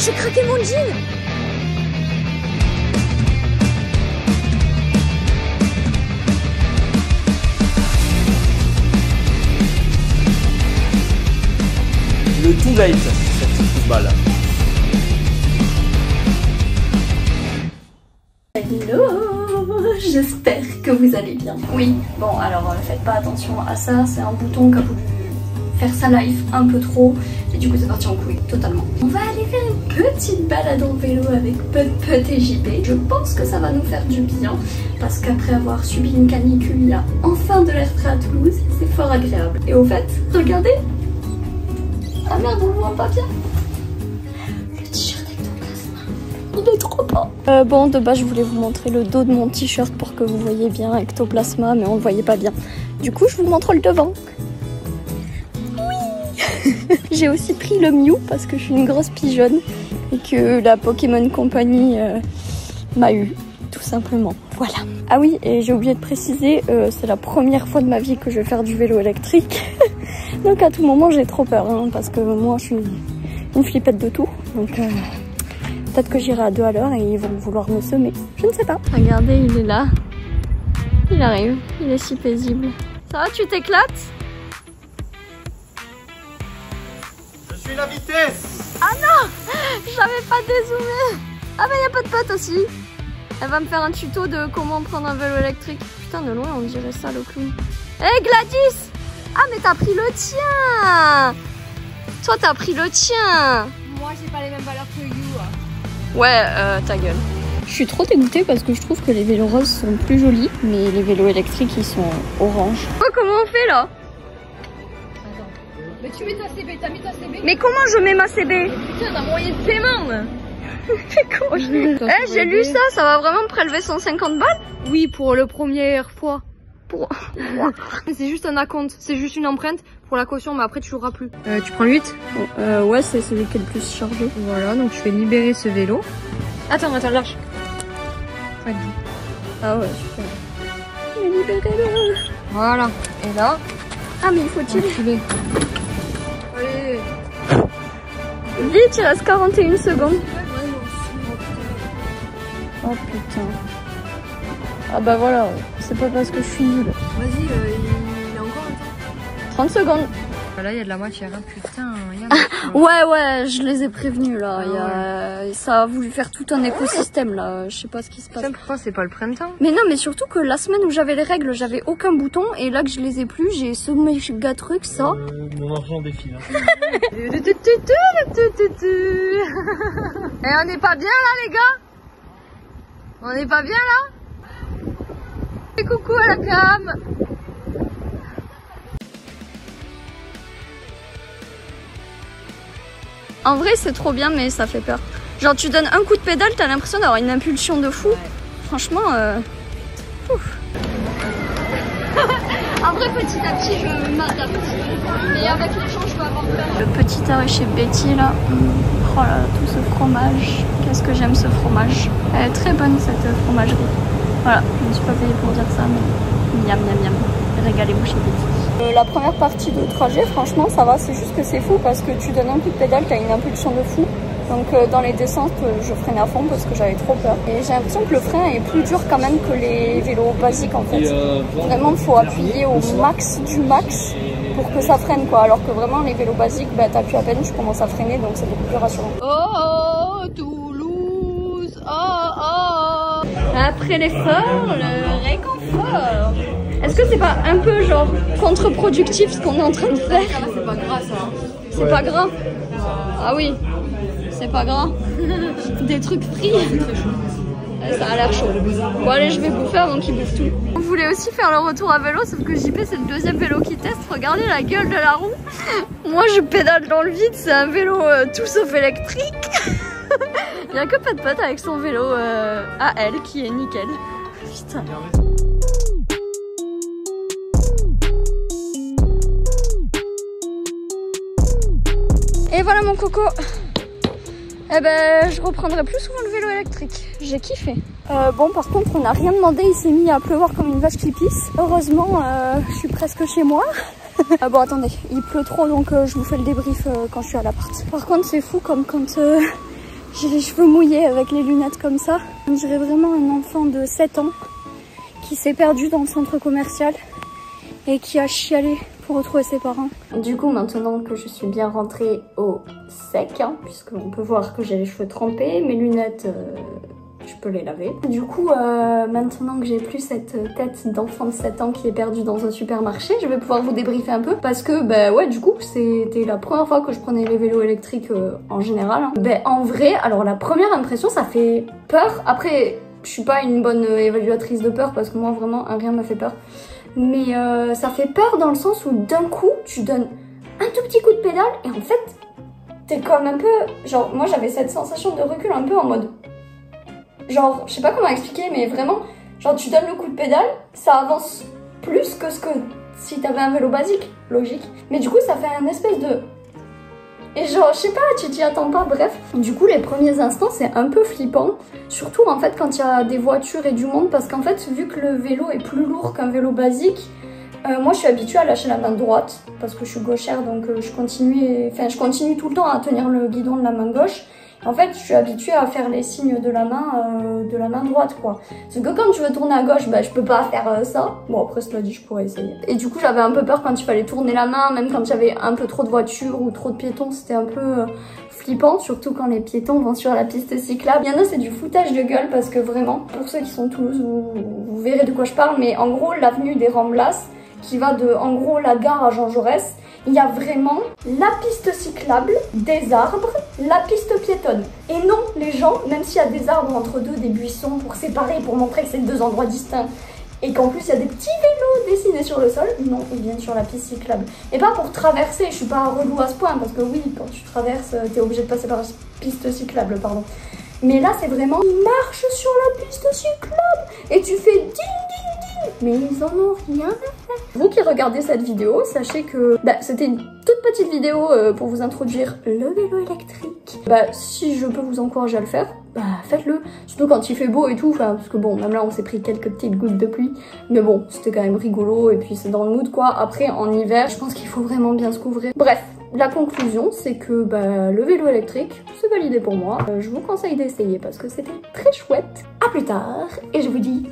J'ai craqué mon jean. Le too late, cette football. Hello, j'espère que vous allez bien. Oui, bon alors faites pas attention à ça, c'est un bouton qui a voulu faire sa life un peu trop et du coup c'est parti en couille totalement. On va aller faire une petite balade en vélo avec Put et JP. Je pense que ça va nous faire du bien parce qu'après avoir subi une canicule, il y a enfin de l'air frais à Toulouse et c'est fort agréable. Et au fait, regardez. Ah merde, on le voit pas bien. Le t-shirt ectoplasma, il est trop beau. Bon, de base, je voulais vous montrer le dos de mon t-shirt pour que vous voyez bien ectoplasma, mais on le voyait pas bien. Du coup, je vous montre le devant. Oui. J'ai aussi pris le Mew parce que je suis une grosse pigeonne et que la Pokémon Company m'a eu, tout simplement. Voilà. Ah oui, et j'ai oublié de préciser, c'est la première fois de ma vie que je vais faire du vélo électrique. Donc à tout moment j'ai trop peur hein, parce que moi je suis une flippette de tout. Donc peut-être que j'irai à 2 à l'heure et ils vont vouloir me semer. Je ne sais pas. Regardez, il est là. Il arrive. Il est si paisible. Ça va, tu t'éclates? Je suis la vitesse. Ah non, j'avais pas dézoomé. Ah bah y a pas de pote aussi. Elle va me faire un tuto de comment prendre un vélo électrique. Putain, de loin on dirait ça le clown. Hé Gladys! Ah mais t'as pris le tien. Toi t'as pris le tien. Moi j'ai pas les mêmes valeurs que you. Ouais, ta gueule. Je suis trop dégoûtée parce que je trouve que les vélos roses sont plus jolis, mais les vélos électriques ils sont orange. Oh, comment on fait là? Attends. Mais tu mets ta CB, t'as mis ta CB? Mais comment je mets ma CB? Putain, t'as moyen de paiement. Eh, j'ai lu ça, ça va vraiment me prélever 150 balles? Oui, pour le première fois. Pour... C'est juste un acompte, c'est juste une empreinte pour la caution, mais après tu l'auras plus. Tu prends le 8? Ouais, c'est celui qui est le plus chargé. Voilà, donc tu fais libérer ce vélo. Attends, lâche. Ah ouais, super. Mais libérez-le. Voilà, et là... Ah mais il faut tirer. Allez. Vite, il reste 41 secondes. Oh putain. Ah bah voilà, c'est pas parce que je suis nulle. Vas-y, il a encore un temps. 30 secondes. Là, il y a de la matière, hein. Putain. Ouais, je les ai prévenus là. Ça a voulu faire tout un écosystème là. Je sais pas ce qui se passe. Pourquoi c'est pas le printemps? Mais non, mais surtout que la semaine où j'avais les règles, j'avais aucun bouton. Et là que je les ai plus, j'ai ce méga truc, ça. Mon argent défile. Et on n'est pas bien là, les gars? On n'est pas bien là? Et coucou à la cam. En vrai, c'est trop bien, mais ça fait peur. Genre, tu donnes un coup de pédale, t'as l'impression d'avoir une impulsion de fou. Ouais. Franchement, ouf. En vrai, petit à petit, je m'adapte. Mais avec le champ, je peux avoir peur. Le petit arrêt chez Betty, là. Oh là, tout ce fromage. Qu'est-ce que j'aime ce fromage. Elle est très bonne, cette fromagerie. Voilà, je ne suis pas payée pour dire ça, mais miam, miam, miam. Régalez-vous chez Betty. La première partie de trajet, franchement, ça va. C'est juste que c'est fou parce que tu donnes un coup de pédale, t'as une impulsion de fou. Donc dans les descentes, je freinais à fond parce que j'avais trop peur. Et j'ai l'impression que le frein est plus dur quand même que les vélos basiques en fait. Vraiment, il faut appuyer au max du max pour que ça freine quoi. Alors que vraiment, les vélos basiques, bah, t'appuies à peine, tu commences à freiner, donc c'est beaucoup plus rassurant. Oh, Toulouse, oh. Après l'effort, le réconfort. Est-ce que c'est pas un peu genre contre-productif ce qu'on est en train de faire? C'est pas grave ça. C'est pas gras. Ah oui, c'est pas gras. Des trucs frits. Ça a l'air chaud. Bon allez, je vais bouffer avant qu'il bouffe tout. On voulait aussi faire le retour à vélo, sauf que JP c'est le deuxième vélo qu'il teste. Regardez la gueule de la roue. Moi je pédale dans le vide, c'est un vélo tout sauf électrique. Il n'y a que Pat avec son vélo à elle qui est nickel. Putain. Et voilà mon coco. Eh ben, je reprendrai plus souvent le vélo électrique. J'ai kiffé. Bon, par contre, on n'a rien demandé. Il s'est mis à pleuvoir comme une vache qui pisse. Heureusement, je suis presque chez moi. Bon, attendez, il pleut trop, donc je vous fais le débrief quand je suis à l'appart. Par contre, c'est fou comme quand J'ai les cheveux mouillés avec les lunettes comme ça. On dirait vraiment un enfant de 7 ans qui s'est perdu dans le centre commercial et qui a chialé pour retrouver ses parents. Du coup, maintenant que je suis bien rentrée au sec, hein, puisqu'on peut voir que j'ai les cheveux trempés, mes lunettes, je peux les laver. Du coup, maintenant que j'ai plus cette tête d'enfant de 7 ans qui est perdu dans un supermarché, je vais pouvoir vous débriefer un peu parce que, bah ouais, du coup, c'était la première fois que je prenais les vélos électriques en général. Hein. Ben, en vrai, alors la première impression, ça fait peur. Après, je suis pas une bonne évaluatrice de peur parce que moi, vraiment, rien m'a fait peur. Mais ça fait peur dans le sens où d'un coup, tu donnes un tout petit coup de pédale et en fait, t'es comme un peu... Genre, moi, j'avais cette sensation de recul un peu en mode... Genre, je sais pas comment expliquer, mais vraiment, genre tu donnes le coup de pédale, ça avance plus que ce que si t'avais un vélo basique, logique. Mais du coup, ça fait un espèce de... Et genre, je sais pas, tu t'y attends pas, bref. Du coup, les premiers instants, c'est un peu flippant. Surtout, en fait, quand il y a des voitures et du monde, parce qu'en fait, vu que le vélo est plus lourd qu'un vélo basique, moi, je suis habituée à lâcher la main droite, parce que je suis gauchère, donc je continue tout le temps à tenir le guidon de la main gauche. En fait, je suis habituée à faire les signes de la main droite, quoi. Parce que quand tu veux tourner à gauche, bah, je peux pas faire ça. Bon, après, cela dit, je pourrais essayer. Et du coup, j'avais un peu peur quand il fallait tourner la main, même quand il y avait un peu trop de voitures ou trop de piétons, c'était un peu flippant, surtout quand les piétons vont sur la piste cyclable. Il y en a, c'est du foutage de gueule, parce que vraiment, pour ceux qui sont de Toulouse, vous verrez de quoi je parle, mais en gros, l'avenue des Ramblas, qui va de, en gros, la gare à Jean Jaurès, il y a vraiment la piste cyclable, des arbres, la piste piétonne. Et non, les gens, même s'il y a des arbres entre deux, des buissons pour séparer, pour montrer que c'est deux endroits distincts, et qu'en plus il y a des petits vélos dessinés sur le sol, non, ils viennent sur la piste cyclable. Et pas pour traverser, je suis pas relou à ce point, parce que oui, quand tu traverses, t'es obligé de passer par la piste cyclable, pardon. Mais là, c'est vraiment, ils marchent sur la piste cyclable, et tu fais ding ding ding, mais ils en ont rien à faire. Vous qui regardez cette vidéo, sachez que c'était une toute petite vidéo pour vous introduire le vélo électrique. Si je peux vous encourager à le faire, faites-le. Surtout quand il fait beau et tout, parce que bon, même là on s'est pris quelques petites gouttes de pluie. Mais bon, c'était quand même rigolo et puis c'est dans le mood quoi. Après, en hiver, je pense qu'il faut vraiment bien se couvrir. Bref, la conclusion, c'est que le vélo électrique, c'est validé pour moi. Je vous conseille d'essayer parce que c'était très chouette. À plus tard et je vous dis